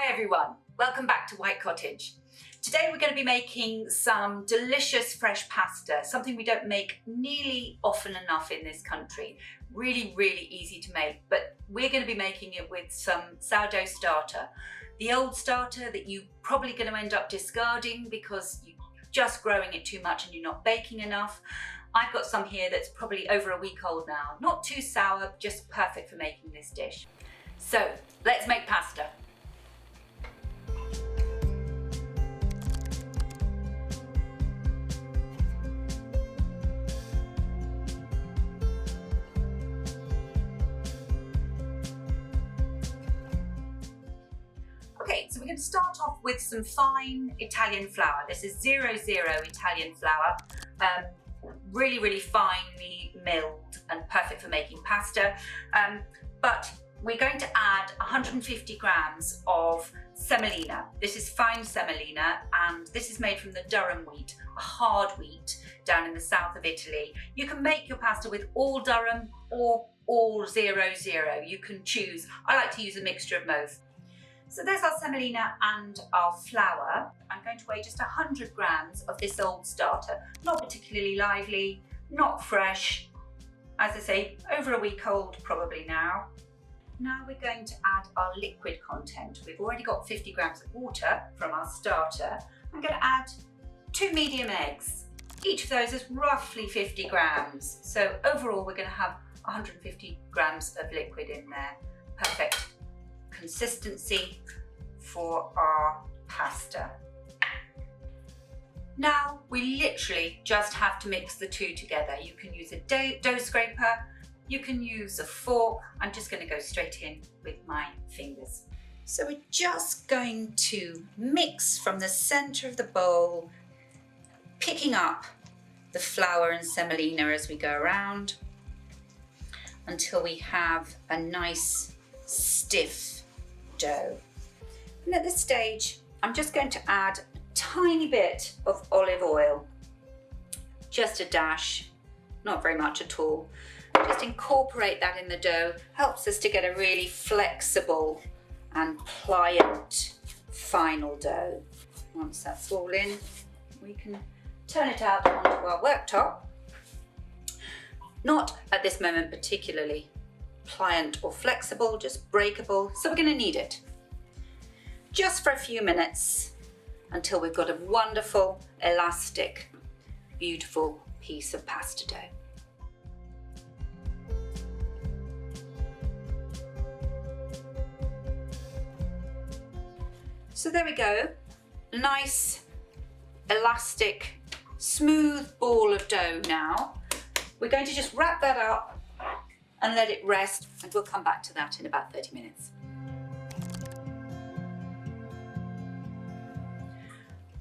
Hi everyone, welcome back to White Cottage. Today we're going to be making some delicious fresh pasta, something we don't make nearly often enough in this country. Really easy to make, but we're going to be making it with some sourdough starter. The old starter that you're probably going to end up discarding because you're just growing it too much and you're not baking enough. I've got some here that's probably over a week old now. Not too sour, just perfect for making this dish. So let's make pasta. Okay, so we're going to start off with some fine Italian flour. This is 00 Italian flour, really finely milled and perfect for making pasta. But we're going to add 150 grams of semolina. This is fine semolina, and this is made from the Durham wheat, a hard wheat down in the south of Italy. You can make your pasta with all Durham or all 00. You can choose. I like to use a mixture of both. So there's our semolina and our flour. I'm going to weigh just 100 grams of this old starter. Not particularly lively, not fresh. As I say, over a week old probably now. Now we're going to add our liquid content. We've already got 50 grams of water from our starter. I'm going to add 2 medium eggs. Each of those is roughly 50 grams. So overall we're going to have 150 grams of liquid in there. Perfect consistency for our pasta. Now we literally just have to mix the two together. You can use a dough scraper, you can use a fork. I'm just going to go straight in with my fingers. So we're just going to mix from the center of the bowl, picking up the flour and semolina as we go around until we have a nice stiff dough. And at this stage, I'm just going to add a tiny bit of olive oil, just a dash, not very much at all. Just incorporate that in the dough, helps us to get a really flexible and pliant final dough. Once that's all in, we can turn it out onto our worktop. Not at this moment particularly pliant or flexible, just breakable, so we're going to knead it just for a few minutes until we've got a wonderful, elastic, beautiful piece of pasta dough. So there we go, a nice, elastic, smooth ball of dough now. We're going to just wrap that up and let it rest, and we'll come back to that in about 30 minutes.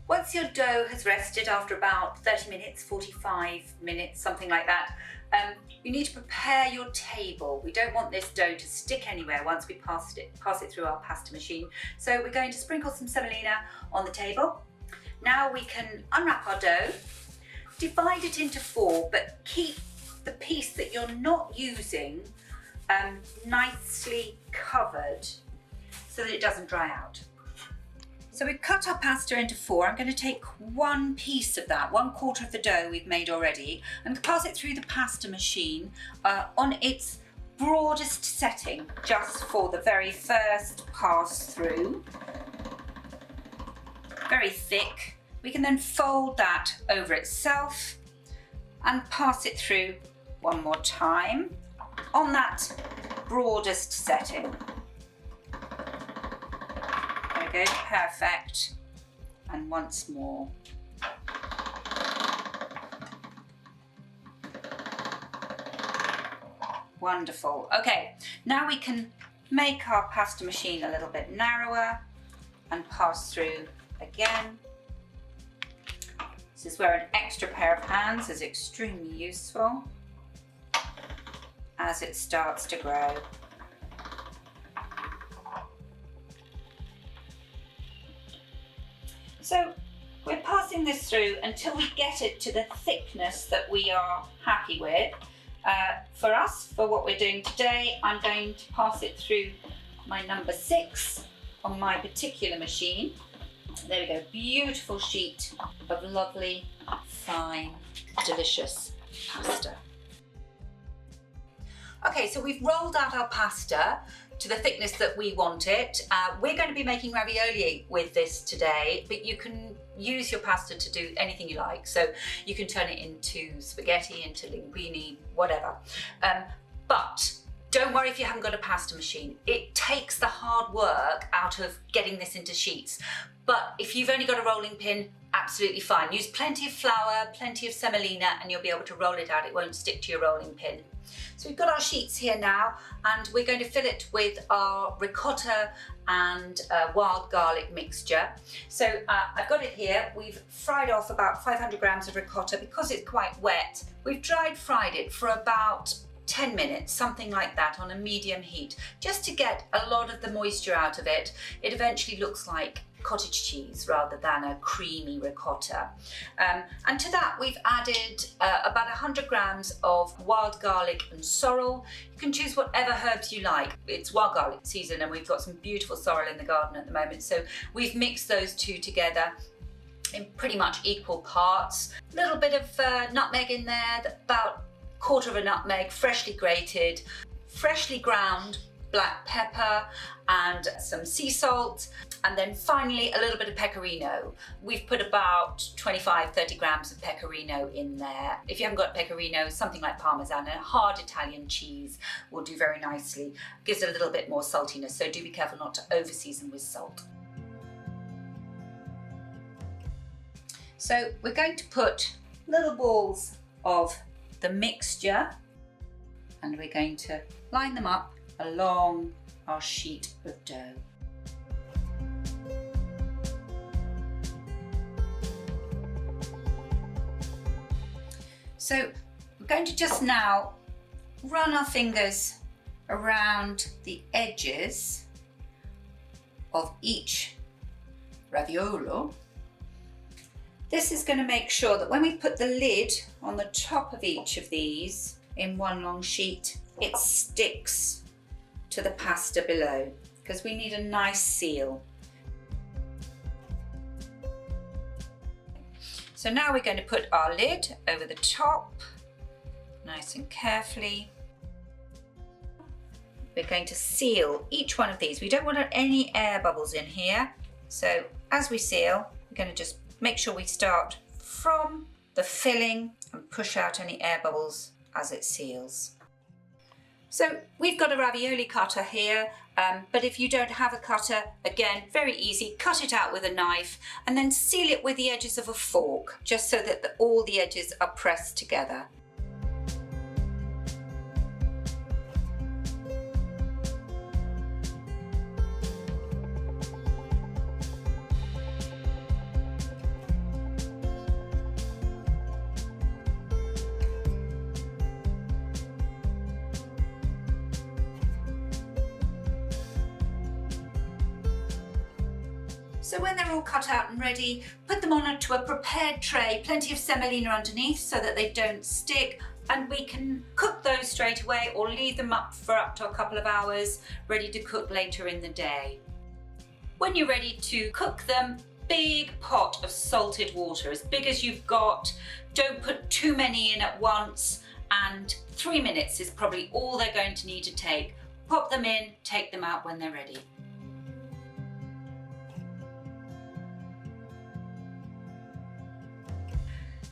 Once your dough has rested after about 30 minutes, 45 minutes, something like that, you need to prepare your table. We don't want this dough to stick anywhere once we pass it through our pasta machine. So we're going to sprinkle some semolina on the table. Now we can unwrap our dough, divide it into 4, but keep the piece that you're not using nicely covered so that it doesn't dry out. So we've cut our pasta into 4. I'm going to take one piece of that, 1/4 of the dough we've made already, and pass it through the pasta machine on its broadest setting, just for the very first pass through. Very thick. We can then fold that over itself and pass it through one more time on that broadest setting. There we go, perfect. And once more. Wonderful. Okay, now we can make our pasta machine a little bit narrower and pass through again. This is where an extra pair of hands is extremely useful as it starts to grow. So we're passing this through until we get it to the thickness that we are happy with. For us, for what we're doing today, I'm going to pass it through my number 6 on my particular machine. There we go, beautiful sheet of lovely, fine, delicious pasta. Okay, so we've rolled out our pasta to the thickness that we want it. We're going to be making ravioli with this today, but you can use your pasta to do anything you like. So you can turn it into spaghetti, into linguine, whatever. But don't worry if you haven't got a pasta machine. It takes the hard work out of getting this into sheets. But if you've only got a rolling pin, absolutely fine. Use plenty of flour, plenty of semolina, and you'll be able to roll it out. It won't stick to your rolling pin. So we've got our sheets here now, and we're going to fill it with our ricotta and wild garlic mixture. So I've got it here. We've fried off about 500 grams of ricotta because it's quite wet. We've fried it for about 10 minutes, something like that, on a medium heat, just to get a lot of the moisture out of it. It eventually looks like cottage cheese rather than a creamy ricotta. And to that we've added about 100 grams of wild garlic and sorrel. You can choose whatever herbs you like. It's wild garlic season and we've got some beautiful sorrel in the garden at the moment, so we've mixed those two together in pretty much equal parts. A little bit of nutmeg in there, about a quarter of a nutmeg, freshly grated, freshly ground black pepper and some sea salt, and then finally a little bit of pecorino. We've put about 25-30 grams of pecorino in there. If you haven't got pecorino, something like Parmesan, a hard Italian cheese will do very nicely. Gives it a little bit more saltiness, so do be careful not to over season with salt. So we're going to put little balls of the mixture and we're going to line them up along our sheet of dough. So we're going to just now run our fingers around the edges of each raviolo. This is going to make sure that when we put the lid on the top of each of these in one long sheet, it sticks to the pasta below, because we need a nice seal. So now we're going to put our lid over the top, nice and carefully. We're going to seal each one of these. We don't want any air bubbles in here. So as we seal, we're going to just make sure we start from the filling and push out any air bubbles as it seals. So we've got a ravioli cutter here, but if you don't have a cutter, again, very easy, cut it out with a knife and then seal it with the edges of a fork, just so that all the edges are pressed together. So when they're all cut out and ready, put them onto a prepared tray, plenty of semolina underneath so that they don't stick, and we can cook those straight away or leave them up for up to a couple of hours, ready to cook later in the day. When you're ready to cook them, big pot of salted water, as big as you've got. Don't put too many in at once, and 3 minutes is probably all they're going to need to take. Pop them in, take them out when they're ready.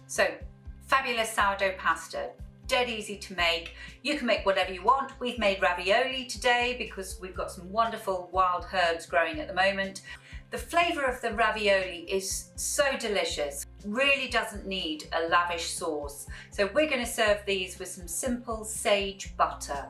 So, fabulous sourdough pasta, dead easy to make. You can make whatever you want. We've made ravioli today because we've got some wonderful wild herbs growing at the moment. The flavour of the ravioli is so delicious, really doesn't need a lavish sauce. So we're going to serve these with some simple sage butter.